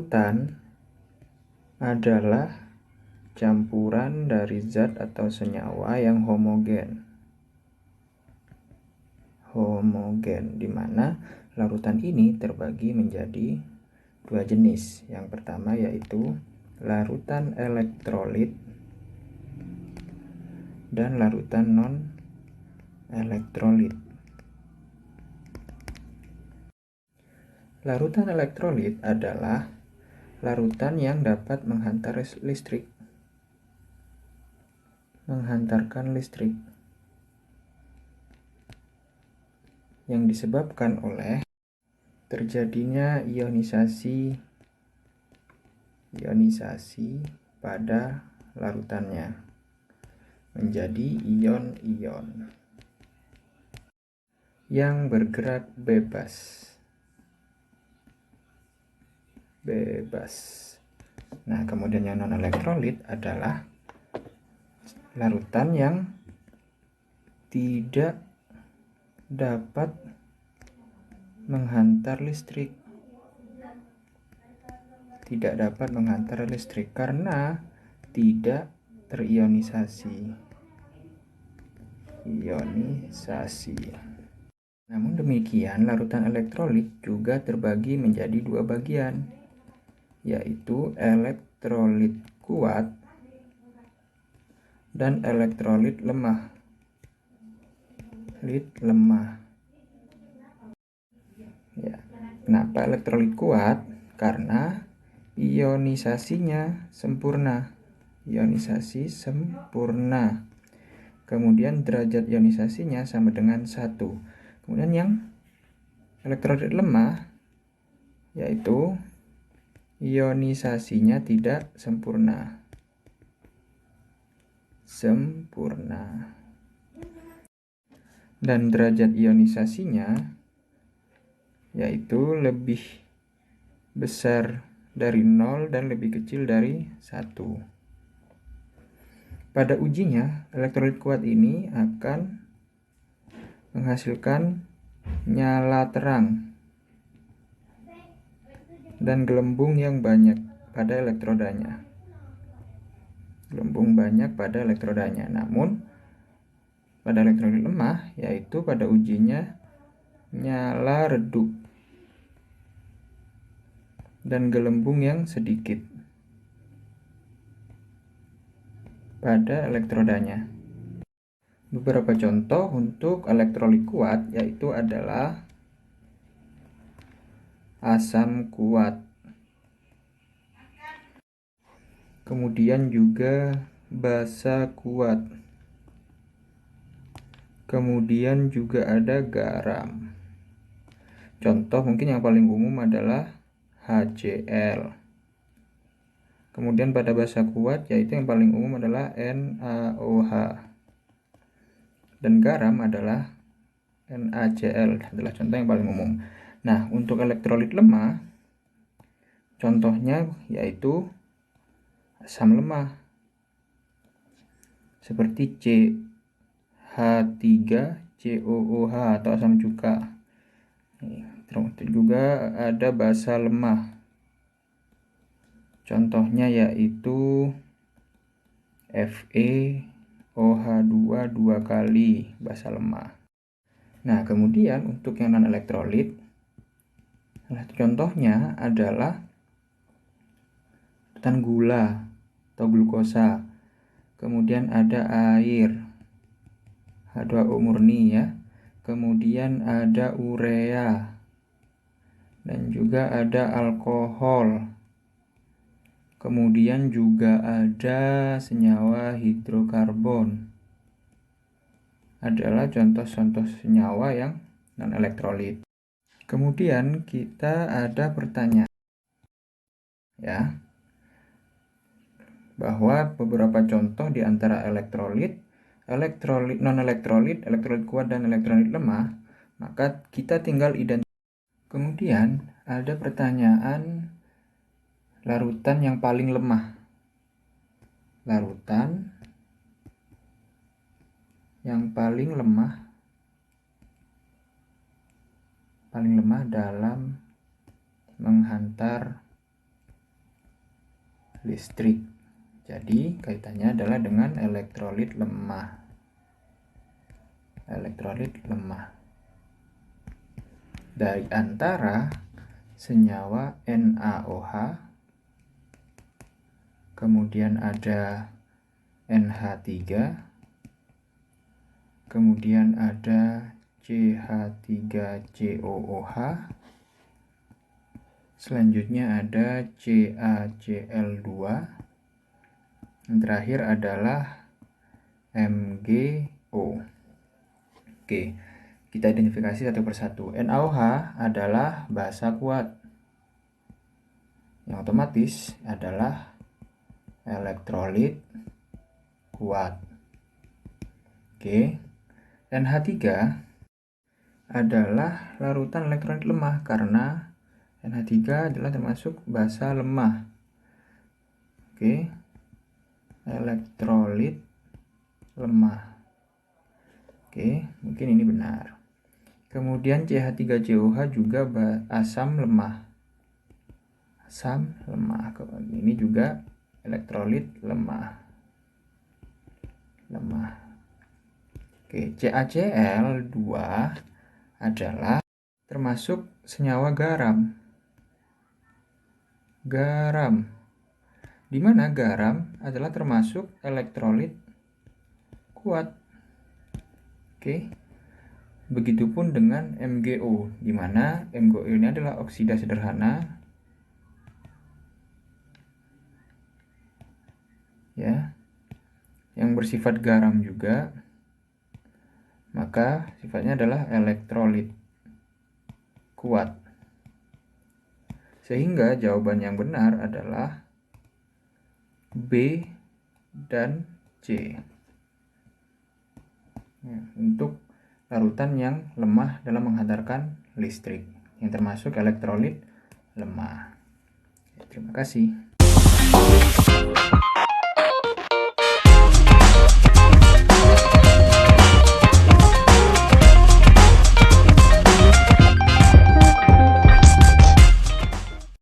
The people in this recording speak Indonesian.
Larutan adalah campuran dari zat atau senyawa yang homogen, di mana larutan ini terbagi menjadi dua jenis. Yang pertama yaitu larutan elektrolit dan larutan non-elektrolit. Larutan elektrolit adalah larutan yang dapat menghantarkan listrik yang disebabkan oleh terjadinya ionisasi pada larutannya menjadi ion-ion yang bergerak bebas. Nah, kemudian yang non-elektrolit adalah larutan yang tidak dapat menghantar listrik. Karena tidak terionisasi. Namun demikian, larutan elektrolit juga terbagi menjadi dua bagian, yaitu elektrolit kuat dan elektrolit lemah. Ya, kenapa elektrolit kuat? Karena ionisasi sempurna. Kemudian derajat ionisasinya sama dengan 1. Kemudian yang elektrolit lemah yaitu ionisasinya tidak sempurna. Dan derajat ionisasinya yaitu lebih besar dari 0 dan lebih kecil dari 1. Pada ujinya, elektrolit kuat ini akan menghasilkan nyala terang dan gelembung yang banyak pada elektrodanya. Namun, pada elektrolit lemah, yaitu pada ujinya nyala redup dan gelembung yang sedikit pada elektrodanya. Beberapa contoh untuk elektrolit kuat yaitu adalah asam kuat, kemudian juga basa kuat, kemudian juga ada garam. Contoh mungkin yang paling umum adalah HCl. Kemudian pada basa kuat yaitu yang paling umum adalah NaOH. Dan garam adalah NaCl, adalah contoh yang paling umum. Nah, untuk elektrolit lemah, contohnya yaitu asam lemah seperti CH3COOH atau asam cuka. Terus juga ada basa lemah. Contohnya yaitu FeOH2 2 kali, basa lemah. Nah, kemudian untuk yang non-elektrolit, contohnya adalah larutan gula atau glukosa. Kemudian ada air, H2O murni ya. Kemudian ada urea. Dan juga ada alkohol. Kemudian juga ada senyawa hidrokarbon. Adalah contoh-contoh senyawa yang non-elektrolit. Kemudian kita ada pertanyaan ya, bahwa beberapa contoh di antara elektrolit non-elektrolit, elektrolit kuat dan elektrolit lemah, maka kita tinggal identifikasi. Kemudian ada pertanyaan larutan yang paling lemah. Larutan yang paling lemah dalam menghantar listrik. Jadi kaitannya adalah dengan elektrolit lemah. Elektrolit lemah. Dari antara senyawa NaOH, kemudian ada NH3, kemudian ada CH3COOH, selanjutnya ada CaCl2, yang terakhir adalah MgO. Oke, kita identifikasi satu persatu. NaOH adalah basa kuat, yang otomatis adalah elektrolit kuat. Oke, NH3 adalah larutan elektrolit lemah karena NH3 adalah termasuk basa lemah. Oke, elektrolit lemah. Oke, mungkin ini benar. Kemudian CH3COH juga asam lemah. Asam lemah. Ini juga elektrolit lemah. Oke, CaCl2 adalah termasuk senyawa garam. Di mana garam adalah termasuk elektrolit kuat. Oke. Begitupun dengan MgO, di mana MgO ini adalah oksida sederhana. Ya. Yang bersifat garam juga. Maka sifatnya adalah elektrolit kuat. Sehingga jawaban yang benar adalah B dan C. Untuk larutan yang lemah dalam menghantarkan listrik, yang termasuk elektrolit lemah. Terima kasih.